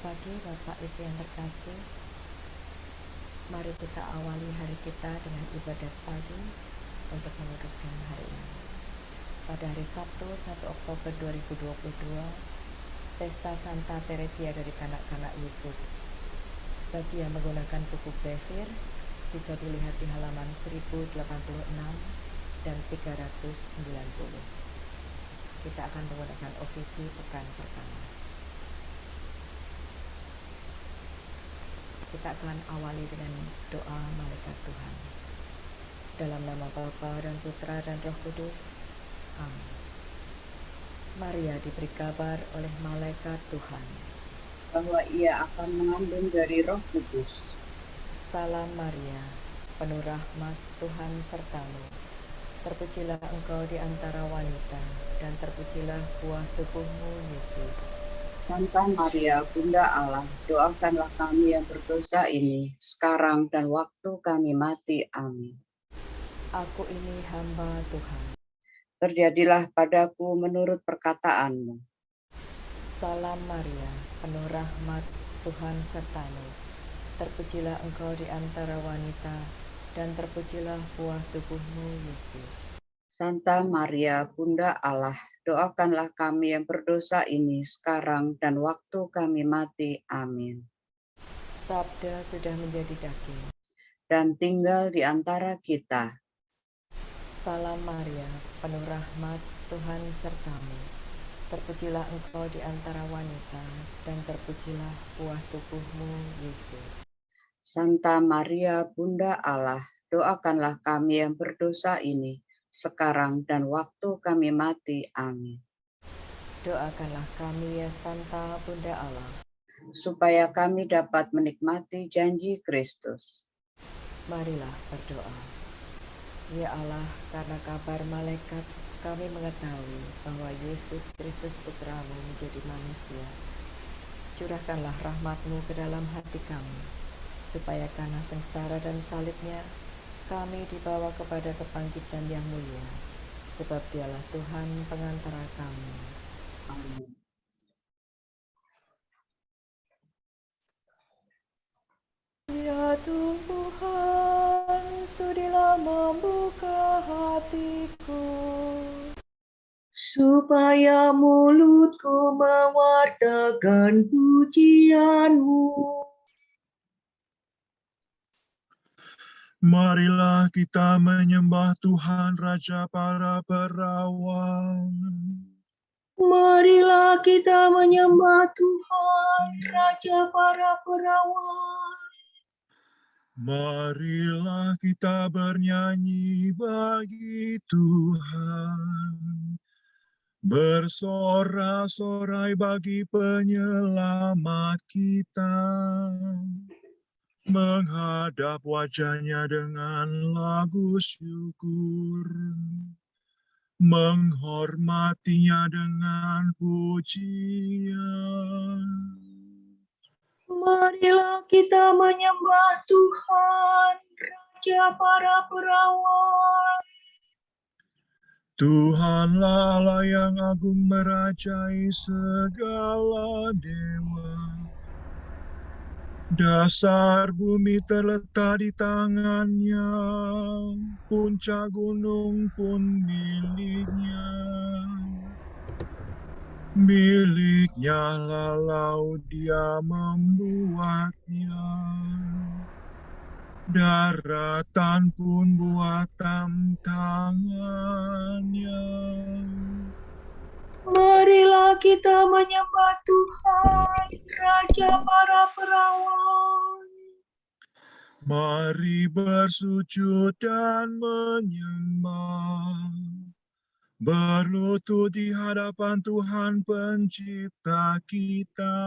pagi Bapak Ibu yang terkasih. Mari kita awali hari kita dengan ibadat pagi untuk meneruskan hari ini. Pada hari Sabtu 1 Oktober 2022, Pesta Santa Teresia dari Kanak-Kanak Yesus. Bagi yang menggunakan buku Brevir, bisa dilihat di halaman 1086 dan 390. Kita akan menggunakan ofisi pekan pertama. Kita akan awali dengan doa malaikat Tuhan. Dalam nama Bapa dan Putra dan Roh Kudus. Amin. Maria diberi kabar oleh malaikat Tuhan bahwa ia akan mengandung dari Roh Kudus. Salam Maria, penuh rahmat, Tuhan sertamu. Terpujilah engkau di antara wanita, dan terpujilah buah tubuhmu, Yesus. Santa Maria, Bunda Allah, doakanlah kami yang berdosa ini, sekarang dan waktu kami mati. Amin. Aku ini hamba Tuhan. Terjadilah padaku menurut perkataanmu. Salam Maria, penuh rahmat, Tuhan sertamu. Terpujilah engkau di antara wanita, dan terpujilah buah tubuhmu, Yesus. Santa Maria, Bunda Allah, doakanlah kami yang berdosa ini, sekarang dan waktu kami mati. Amin. Sabda sudah menjadi daging dan tinggal di antara kita. Salam Maria, penuh rahmat, Tuhan sertamu. Terpujilah engkau di antara wanita, dan terpujilah buah tubuhmu, Yesus. Santa Maria, Bunda Allah, doakanlah kami yang berdosa ini, sekarang dan waktu kami mati. Amin. Doakanlah kami ya Santa Bunda Allah, supaya kami dapat menikmati janji Kristus. Marilah berdoa. Ya Allah, karena kabar malaikat kami mengetahui bahwa Yesus Kristus Putramu menjadi manusia. Curahkanlah rahmat-Mu ke dalam hati kami, supaya karena sengsara dan salibnya, kami dibawa kepada kebangkitan yang mulia, sebab Dialah Tuhan pengantara kami. Amin. Ya Tuhan, sudilah membuka hatiku, supaya mulutku mewartakan pujian-Mu. Marilah kita menyembah Tuhan Raja para perawan. Marilah kita menyembah Tuhan Raja para perawan. Marilah kita bernyanyi bagi Tuhan, bersorak-sorai bagi penyelamat kita, menghadap wajah-Nya dengan lagu syukur, menghormatinya dengan pujian. Marilah kita menyembah Tuhan Raja para perawan. Tuhanlah Allah yang agung merajai segala dewa. Dasar bumi terletak di tangan-Nya, puncak gunung pun milik-Nya. Milik-Nya lah laut, Dia membuatnya. Daratan pun buatan tangan-Nya. Marilah kita menyembah Tuhan Raja para perawan. Mari bersujud dan menyembah, berlutut di hadapan Tuhan Pencipta kita.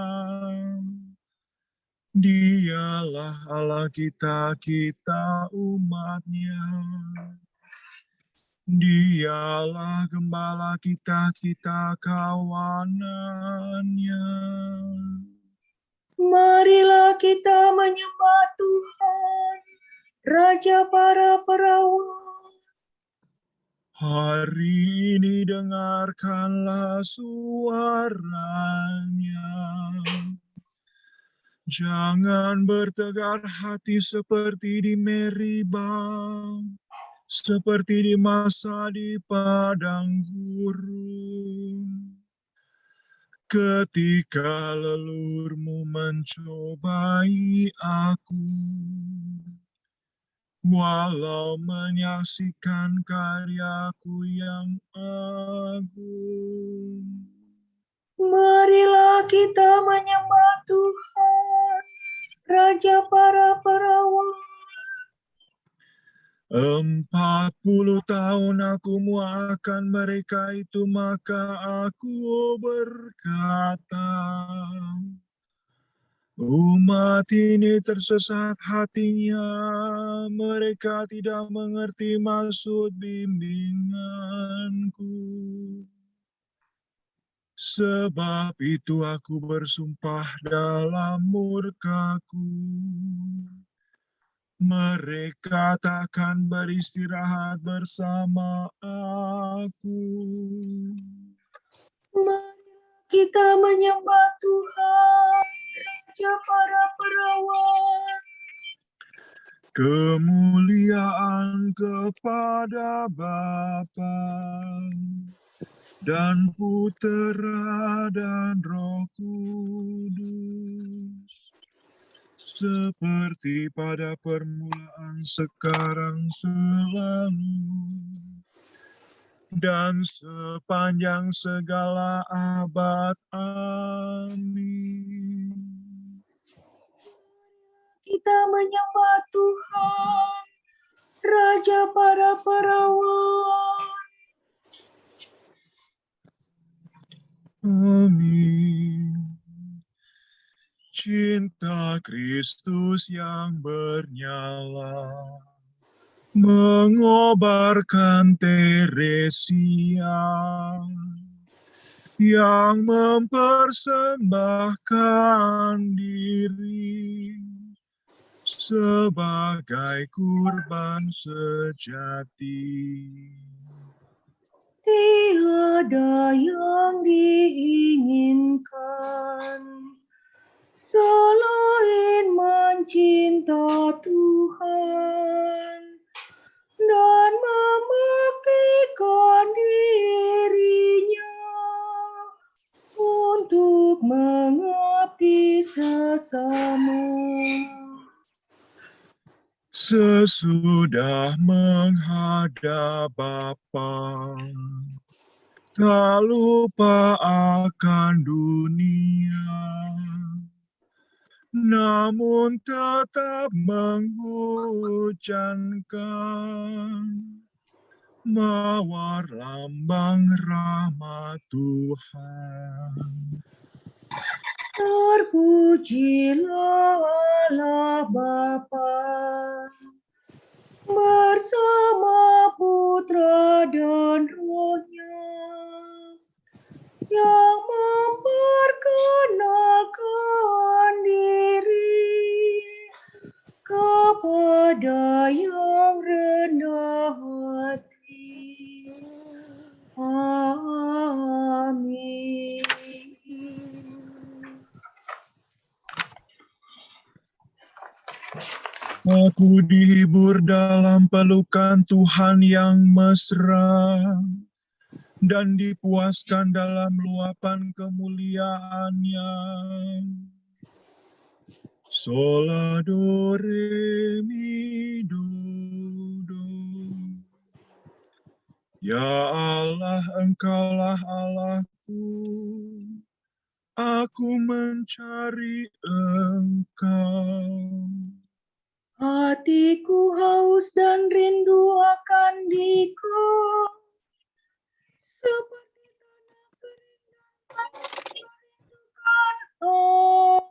Dialah Allah kita, kita umat-Nya. Dialah gembala kita, kita kawanan-Nya. Marilah kita menyembah Tuhan Raja para perawan. Hari ini dengarkanlah suara-Nya. Jangan bertegar hati seperti di Meribah, seperti di masa di padang gurun. Ketika lelurmu mencobai aku, walau menyaksikan karyaku yang agung. Marilah kita menyembah Tuhan, Raja para perawan. 40 tahun aku muakan mereka itu, maka aku berkata, umat ini tersesat hatinya, mereka tidak mengerti maksud bimbinganku. Sebab itu aku bersumpah dalam murkaku, mereka takkan beristirahat bersama aku. Marilah kita menyembah Tuhan, Raja para perawan. Kemuliaan kepada Bapa dan Putera dan Roh Kudus, seperti pada permulaan, sekarang, selalu, dan sepanjang segala abad. Amin. Kita menyembah Tuhan, Raja para perawan. Amin. Cinta Kristus yang bernyala mengobarkan Teresia yang mempersembahkan diri sebagai kurban sejati. Tiada yang diinginkan selain mencinta Tuhan dan membuktikan dirinya untuk mengabdi sesama. Sesudah menghadap Bapa, tak lupa akan dunia, namun tetap menghujankan mawar lambang rahmat Tuhan. Terpujilah Allah Bapa bersama Putra dan Roh-Nya yang memperkenalkan diri kepada yang rendah hati. Amin. Aku dihibur dalam pelukan Tuhan yang mesra, dan dipuaskan dalam luapan kemuliaan-Nya. Sola do re mi do do. Ya Allah, Engkaulah Allahku, aku mencari Engkau. Hatiku haus dan rindu akan Dikau, seperti tanah kering dan merindukan air.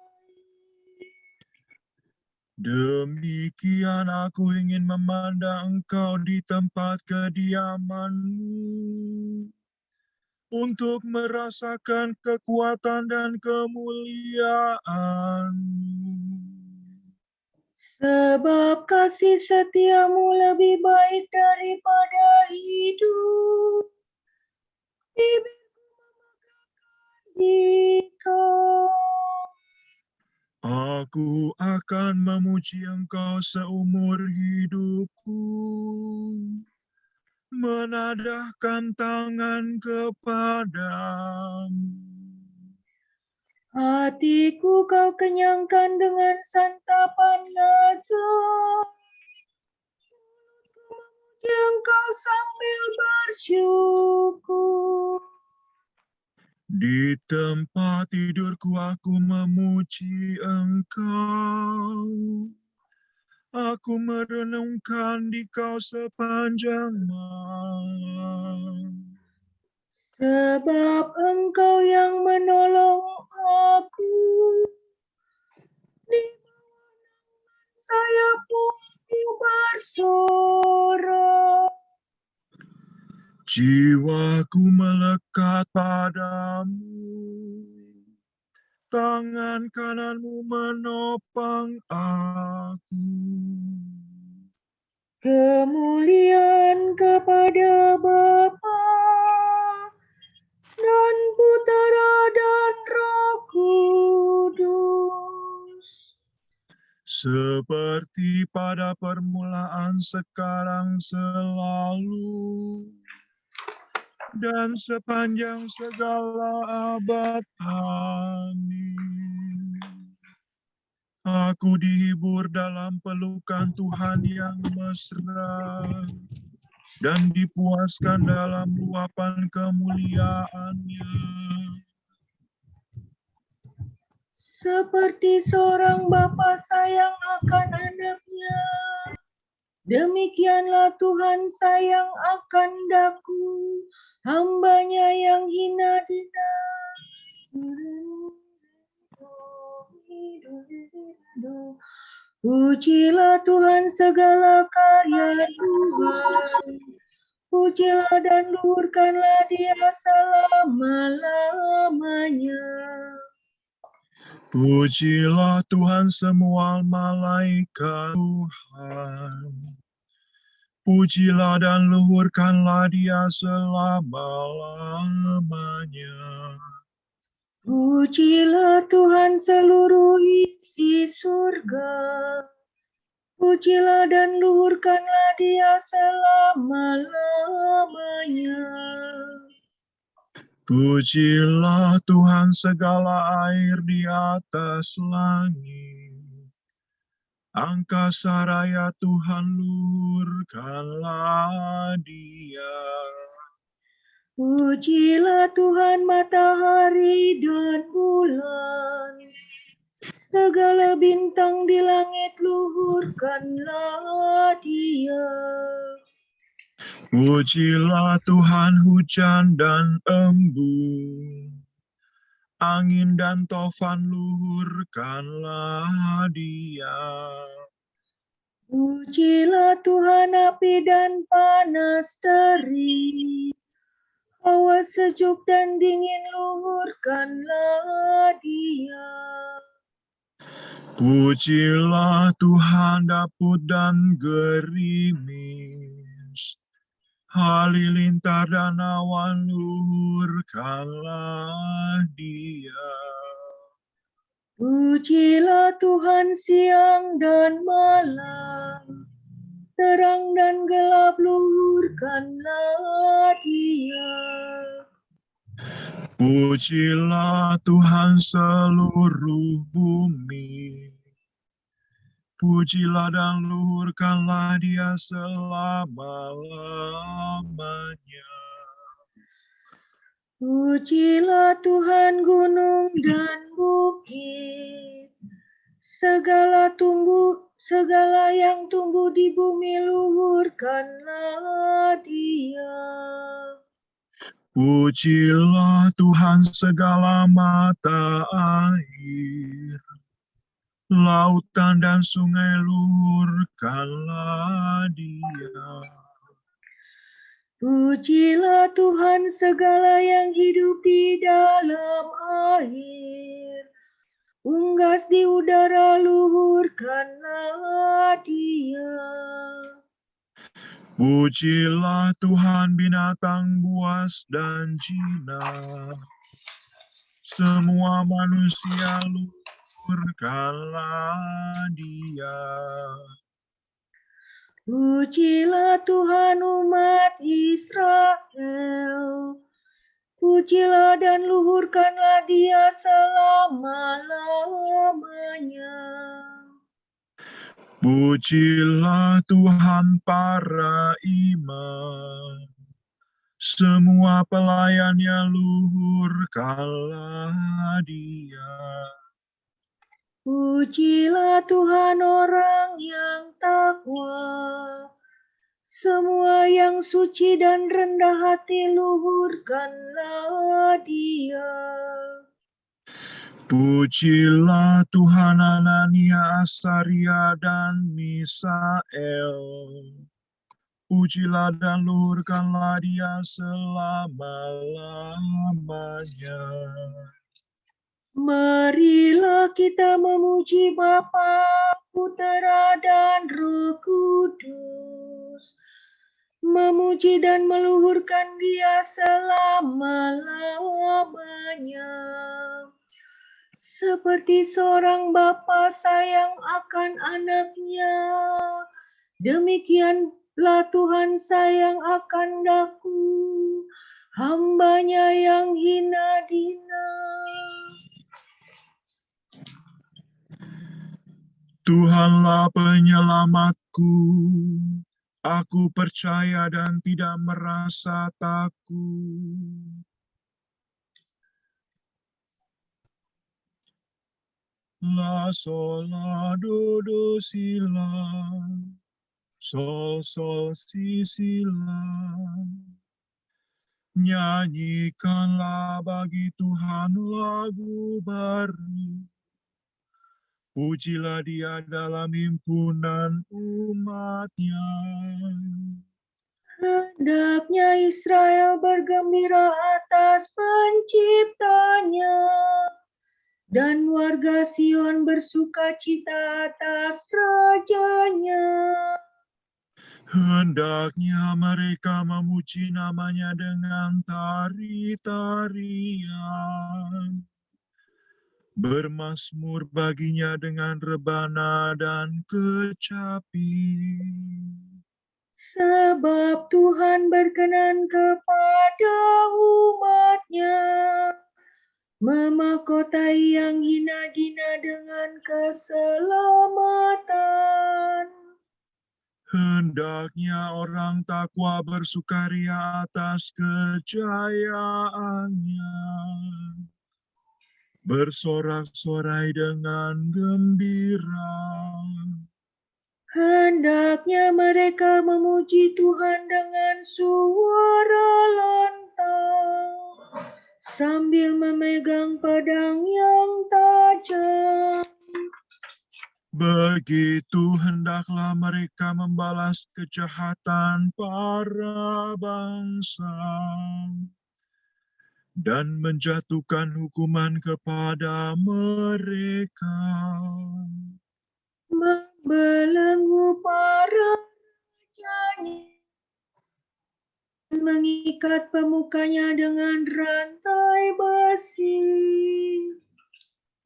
Demikian aku ingin memandang Engkau di tempat kediaman-Mu, untuk merasakan kekuatan dan kemuliaan-Mu. Sebab kasih setiamu lebih baik daripada hidup. Bibirku memegahkan Dikau. Aku akan memuji Engkau seumur hidupku, menadahkan tangan kepadamu. Hatiku kau kenyangkan dengan santapan lazat. Yang kau sambil bersyukur. Di tempat tidurku aku memuji Engkau. Aku merenungkan di Kau sepanjang malam. Sebab Engkau yang menolong aku. Di sayapmu bersorak. Jiwaku melekat padamu. Tangan kananmu menopang aku. Kemuliaan kepada Bapa dan Putera dan Roh Kudus. Seperti pada permulaan, sekarang, selalu, dan sepanjang segala abad. Amin. Aku dihibur dalam pelukan Tuhan yang mesra, dan dipuaskan dalam luapan kemuliaan-Nya. Seperti seorang bapa sayang akan anaknya, demikianlah Tuhan sayang akan daku, hambanya yang hina dina. Pujilah Tuhan segala karya Tuhan. Pujilah dan luhurkanlah Dia selama-lamanya. Pujilah Tuhan semua malaikat Tuhan. Pujilah dan luhurkanlah Dia selama-lamanya. Pujilah Tuhan seluruh isi surga. Pujilah dan luhurkanlah Dia selama-lamanya. Pujilah Tuhan segala air di atas langit. Angkasa raya Tuhan, luhurkanlah Dia. Pujilah Tuhan matahari dan bulan. Segala bintang di langit, luhurkanlah Dia. Pujilah Tuhan hujan dan embun. Angin dan tofan, luhurkanlah Dia. Pujilah Tuhan api dan panas terik. Hawa sejuk dan dingin, luhurkanlah Dia. Pujilah Tuhan dapur dan gerimis. Halilintar dan awan, luhurkanlah Dia. Pujilah Tuhan siang dan malam. Terang dan gelap, luhurkanlah Dia. Pujilah Tuhan seluruh bumi. Pujilah dan luhurkanlah Dia selama-lamanya. Pujilah Tuhan gunung dan bukit. Segala yang tumbuh di bumi, luhurkanlah Dia. Pujilah Tuhan segala mata air. Lautan dan sungai, luhurkanlah Dia. Pujilah Tuhan segala yang hidup di dalam air. Unggas di udara, luhurkanlah Dia. Pujilah Tuhan binatang buas dan jinak. Semua manusia, luhurkanlah Dia. Pujilah Tuhan umat Israel, pujilah dan luhurkanlah Dia selama-lamanya. Pujilah Tuhan para imam, semua pelayannya luhurkanlah Dia. Pujilah Tuhan orang yang takwa, semua yang suci dan rendah hati luhurkanlah Dia. Pujilah Tuhan Anania, Asaria, dan Misael. Pujilah dan luhurkanlah Dia selama-lamanya. Marilah kita memuji Bapa, Putera, dan Roh Kudus. Memuji dan meluhurkan Dia selama-lamanya. Seperti seorang bapa sayang akan anaknya, demikianlah Tuhan sayang akan daku, hambanya yang hina dina. Tuhanlah penyelamatku, aku percaya dan tidak merasa takut. La sol la do si la, sol sol si la. Nyanyikanlah bagi Tuhan lagu baru. Pujilah Dia dalam himpunan umat-Nya. Hendaknya Israel bergembira atas penciptanya, dan warga Sion bersukacita atas rajanya. Hendaknya mereka memuji nama-Nya dengan tari-tarian. Bermazmur baginya dengan rebana dan kecapi. Sebab Tuhan berkenan kepada umat-Nya, memahkotai yang hina dina dengan keselamatan. Hendaknya orang takwa bersukaria atas kejayaannya. Bersorak-sorai dengan gembira. Hendaknya mereka memuji Tuhan dengan suara lantang, sambil memegang pedang yang tajam. Begitu hendaklah mereka membalas kejahatan para bangsa dan menjatuhkan hukuman kepada mereka. Membelenggu para rajanya, mengikat pemukanya dengan rantai besi.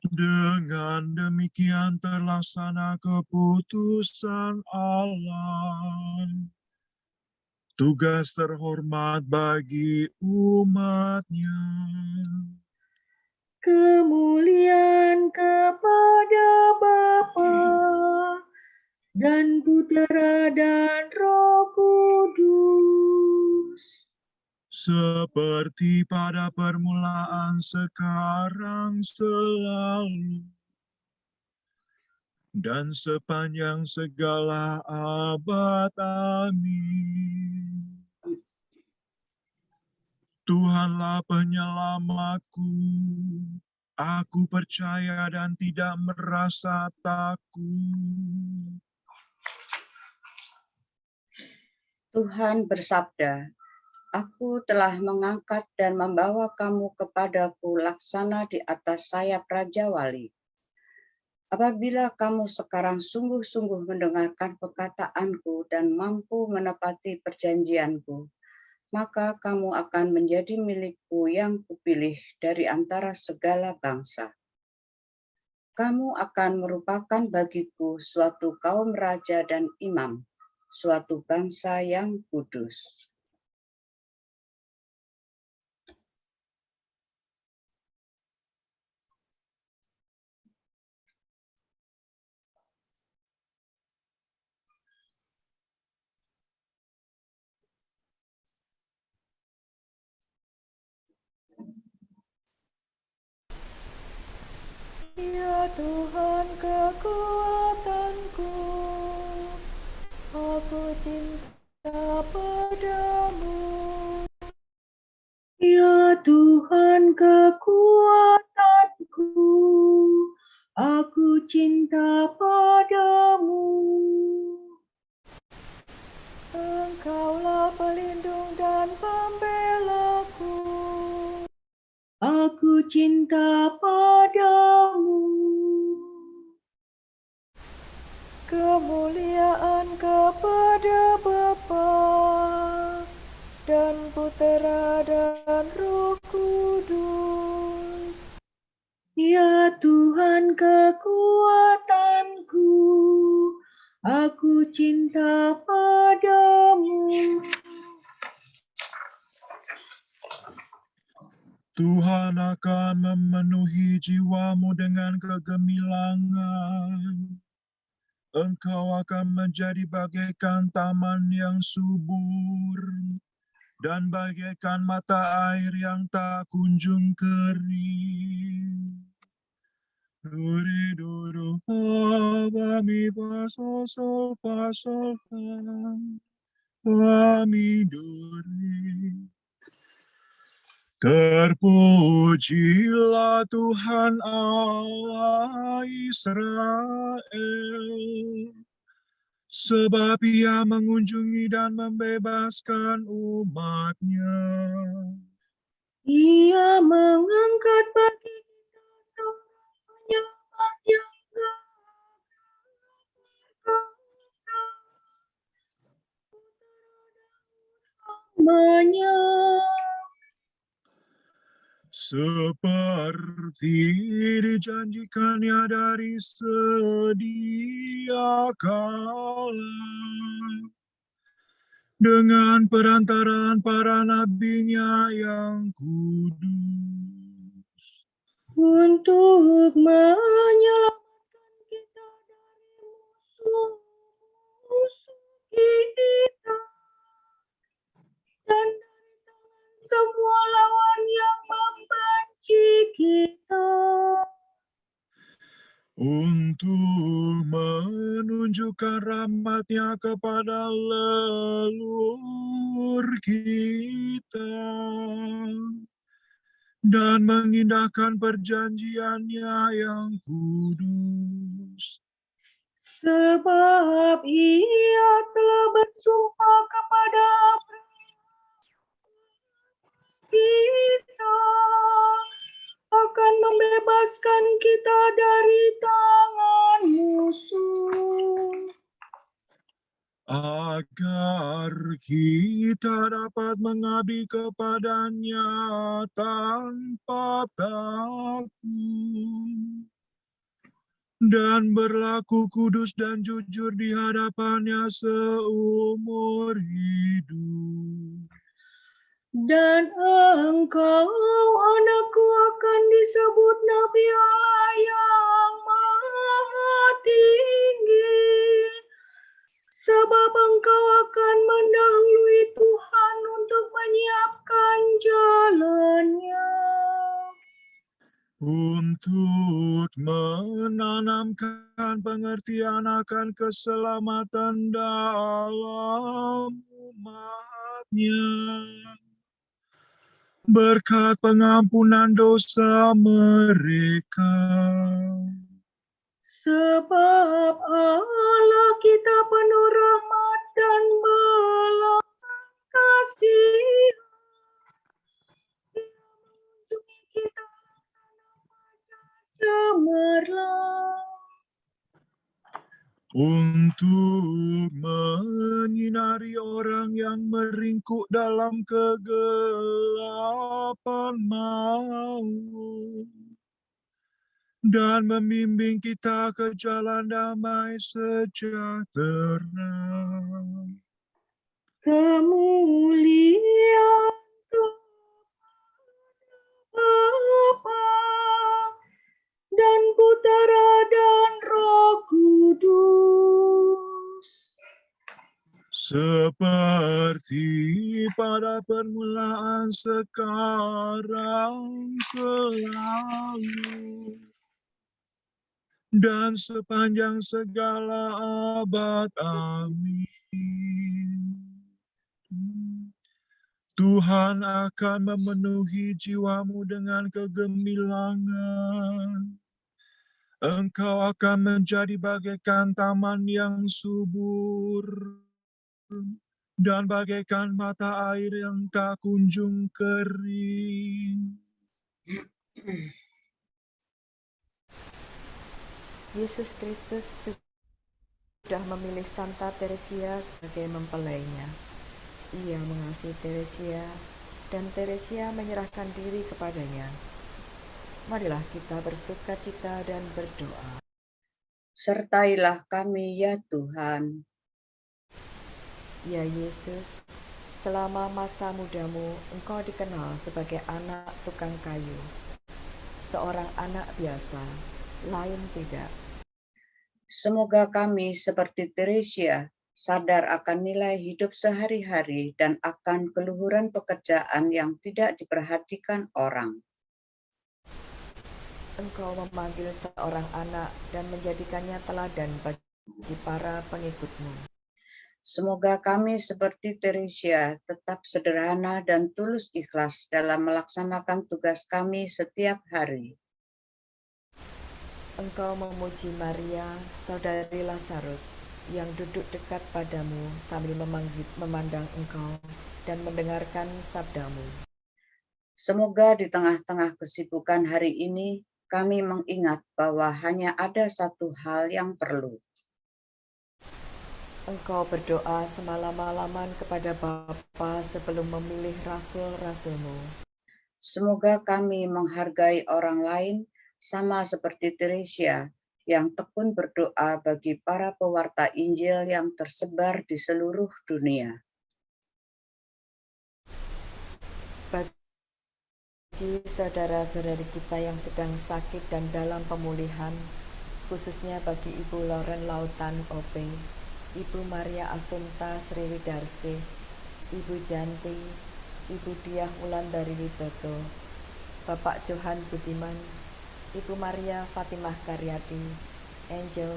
Dengan demikian terlaksana keputusan Allah. Tugas terhormat bagi umat-Nya. Kemuliaan kepada Bapa dan Putera dan Roh Kudus. Seperti pada permulaan, sekarang, selalu, dan sepanjang segala abad. Amin. Tuhanlah penyelamatku, aku percaya dan tidak merasa takut. Tuhan bersabda, aku telah mengangkat dan membawa kamu kepadaku laksana di atas sayap Raja Wali. Apabila kamu sekarang sungguh-sungguh mendengarkan perkataanku dan mampu menepati perjanjianku, maka kamu akan menjadi milikku yang kupilih dari antara segala bangsa. Kamu akan merupakan bagiku suatu kaum raja dan imam, suatu bangsa yang kudus. Ya Tuhan kekuatanku, aku cinta padamu. Ya Tuhan kekuatanku, aku cinta padamu. Engkaulah pelindung dan pembelaku. Aku cinta padamu. Kemuliaan kepada Bapa dan Putera dan Roh Kudus. Ya Tuhan kekuatanku, aku cinta padamu. Tuhan akan memenuhi jiwamu dengan kegemilangan. Engkau akan menjadi bagaikan taman yang subur dan bagaikan mata air yang tak kunjung kering. Duri duru fa mi fa sol fa sol fa mi duri. Terpujilah Tuhan Allah Israel, sebab Ia mengunjungi dan membebaskan umat-Nya. Ia mengangkat bagi kita seorang penyelamat yang berkuasa. Namanya Seperti dijanjikannya dari sedia kala, dengan perantaraan para nabinya yang kudus. untuk menyelamatkan kita dari musuh-musuh kita dan dari tangan semua lawan yang membenci kita, Untuk menunjukkan rahmat-Nya kepada leluhur kita dan mengindahkan perjanjian-Nya yang kudus. sebab Ia telah bersumpah kepada kita akan membebaskan kita dari tangan musuh, agar kita dapat mengabdi kepada-Nya tanpa takut dan berlaku kudus dan jujur di hadapan-Nya seumur hidup. dan engkau anakku akan disebut Nabi Allah yang Maha Tinggi, sebab engkau akan mendahului Tuhan untuk menyiapkan jalannya, Untuk menanamkan pengertian akan keselamatan dalam umat-Nya, berkat pengampunan dosa mereka. sebab Allah kita penuh rahmat dan belas kasih. Dia mengunjungi kita cemerlang, Untuk menyinari orang yang meringkuk dalam kegelapan maut dan membimbing kita ke jalan damai sejahtera. Kemuliaan Bapa dan Putera dan Roh Kudus, Seperti pada permulaan, sekarang, selalu, dan sepanjang segala abad. Amin. Tuhan akan memenuhi jiwamu dengan kegemilangan. Engkau akan menjadi bagaikan taman yang subur dan bagaikan mata air yang tak kunjung kering. Yesus Kristus sudah memilih Santa Teresia sebagai mempelainya. Ia mengasihi Teresia dan Teresia menyerahkan diri kepadanya. Marilah kita bersukacita dan berdoa. Sertailah kami ya Tuhan. Ya Yesus, selama masa mudamu Engkau dikenal sebagai anak tukang kayu, seorang anak biasa, lain tidak. Semoga kami seperti Teresia sadar akan nilai hidup sehari-hari dan akan keluhuran pekerjaan yang tidak diperhatikan orang. Engkau memanggil seorang anak dan menjadikannya teladan bagi para pengikutmu. Semoga kami seperti Teresia tetap sederhana dan tulus ikhlas dalam melaksanakan tugas kami setiap hari. Engkau memuji Maria, saudari Lazarus, yang duduk dekat padamu sambil memandang Engkau dan mendengarkan sabdamu. Semoga di tengah-tengah kesibukan hari ini, kami mengingat bahwa hanya ada satu hal yang perlu. Engkau berdoa semalam-malaman kepada Bapa sebelum memilih rasul-rasulmu. Semoga kami menghargai orang lain sama seperti Teresia yang tekun berdoa bagi para pewarta Injil yang tersebar di seluruh dunia. Bagi saudara-saudari kita yang sedang sakit dan dalam pemulihan, khususnya bagi Ibu Loren Lautan OP, Ibu Maria Assunta Sriwidarsi, Ibu Janti, Ibu Diah Wulandari Widodo, Bapak Johan Budiman, Ibu Maria Fatimah Karyadi, Angel,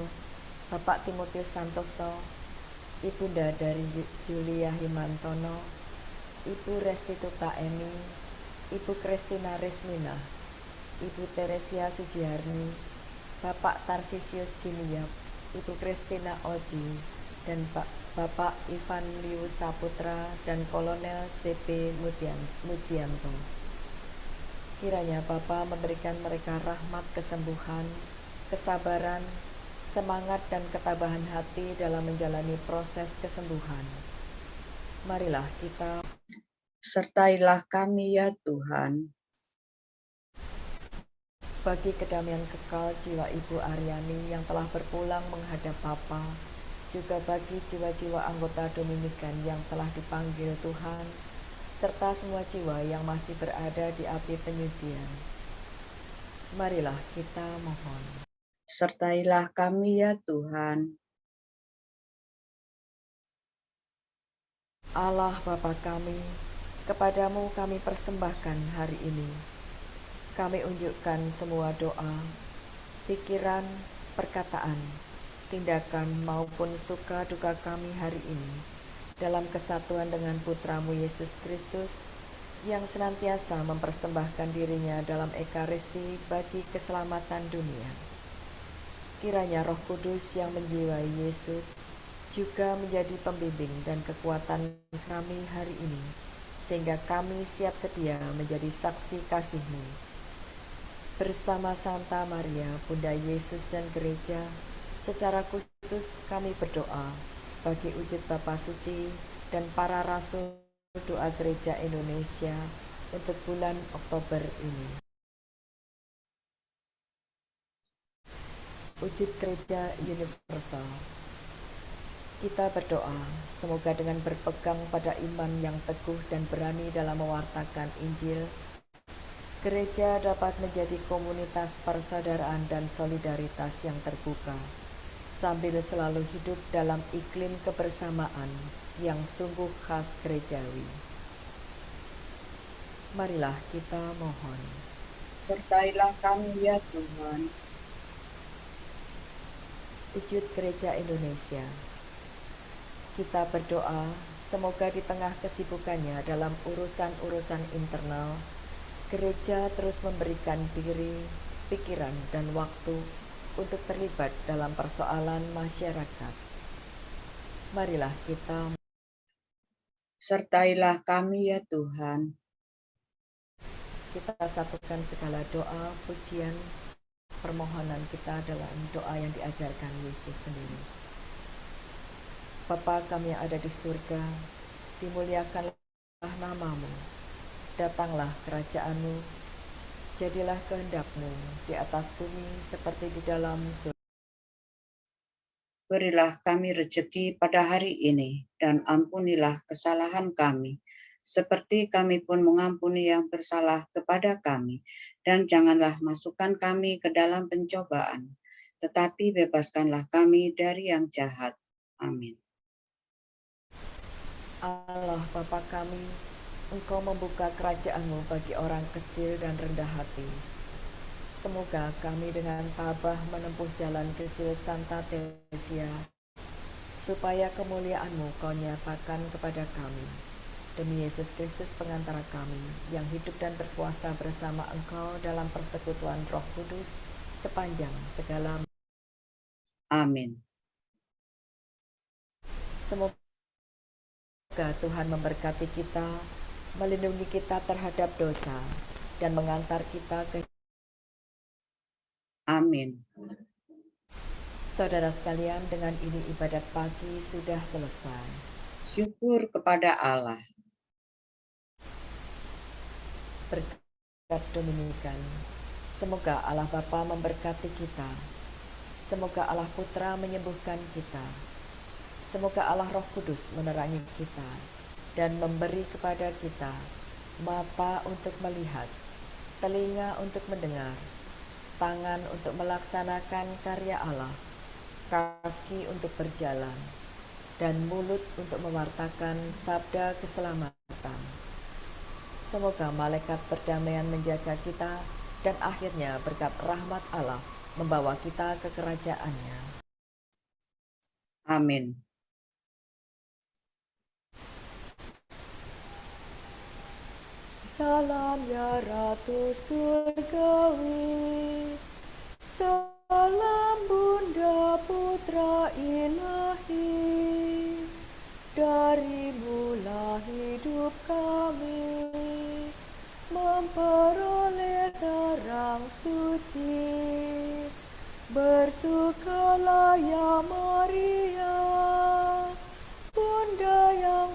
Bapak Timotius Santoso, Ibunda dari Julia Himantono, Ibu Restituta Emi, Ibu Kristina Resmina, Ibu Teresia Sujiharni, Bapak Tarsisius Jimiyap, Ibu Kristina Oji, dan Bapak Ivan Liu Saputra dan Kolonel CP Mujianto. Kiranya Bapa memberikan mereka rahmat kesembuhan, kesabaran, semangat dan ketabahan hati dalam menjalani proses kesembuhan. Marilah kita. Sertailah kami ya Tuhan. Bagi kedamaian kekal jiwa Ibu Aryani yang telah berpulang menghadap Bapa, juga bagi jiwa-jiwa anggota Dominikan yang telah dipanggil Tuhan, serta semua jiwa yang masih berada di api penyucian. Marilah kita mohon. Sertailah kami ya Tuhan. Allah Bapa kami, kepadamu kami persembahkan hari ini. Kami unjukkan semua doa, pikiran, perkataan, tindakan maupun suka duka kami hari ini dalam kesatuan dengan Putramu Yesus Kristus yang senantiasa mempersembahkan dirinya dalam Ekaristi bagi keselamatan dunia. Kiranya Roh Kudus yang menjiwai Yesus juga menjadi pembimbing dan kekuatan kami hari ini, sehingga kami siap sedia menjadi saksi kasih-Mu. Bersama Santa Maria, Bunda Yesus dan Gereja, secara khusus kami berdoa bagi wujud Bapa Suci dan para rasul doa Gereja Indonesia untuk bulan Oktober ini. Wujud gereja universal. Kita berdoa, semoga dengan berpegang pada iman yang teguh dan berani dalam mewartakan Injil, gereja dapat menjadi komunitas persaudaraan dan solidaritas yang terbuka, sambil selalu hidup dalam iklim kebersamaan yang sungguh khas gerejawi. Marilah kita mohon. Sertailah kami ya Tuhan. Wujud Gereja Indonesia. Kita berdoa, semoga di tengah kesibukannya dalam urusan-urusan internal, gereja terus memberikan diri, pikiran, dan waktu untuk terlibat dalam persoalan masyarakat. Marilah kita. Sertailah kami ya Tuhan. Kita satukan segala doa, pujian, permohonan kita dalam doa yang diajarkan Yesus sendiri. Bapa kami yang ada di surga, dimuliakanlah namamu, datanglah kerajaan-Mu, jadilah kehendak-Mu di atas bumi seperti di dalam surga. Berilah kami rejeki pada hari ini, dan ampunilah kesalahan kami, seperti kami pun mengampuni yang bersalah kepada kami. Dan janganlah masukkan kami ke dalam pencobaan, tetapi bebaskanlah kami dari yang jahat. Amin. Allah Bapa kami, Engkau membuka kerajaan-Mu bagi orang kecil dan rendah hati. Semoga kami dengan tabah menempuh jalan kecil Santa Teresia, supaya kemuliaan-Mu Kau nyatakan kepada kami. Demi Yesus Kristus pengantara kami, yang hidup dan berkuasa bersama Engkau dalam persekutuan Roh Kudus, sepanjang segala. Amin. Semoga Tuhan memberkati kita, melindungi kita terhadap dosa, dan mengantar kita ke. Amin. Saudara sekalian, dengan ini ibadat pagi sudah selesai. Syukur kepada Allah. Berkat Dominikan, semoga Allah Bapa memberkati kita, semoga Allah Putra menyembuhkan kita, semoga Allah Roh Kudus menerangi kita dan memberi kepada kita mata untuk melihat, telinga untuk mendengar, tangan untuk melaksanakan karya Allah, kaki untuk berjalan, dan mulut untuk mewartakan sabda keselamatan. Semoga malaikat perdamaian menjaga kita, dan akhirnya berkat rahmat Allah membawa kita ke kerajaan-Nya. Amin. Salam ya Ratu Surgawi, salam Bunda Putra Ilahi, darimu-lah hidup kami, memperoleh terang suci. Bersukalah ya Maria, Bunda yang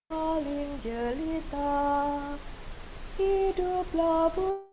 paling jelita, hiduplah Bunda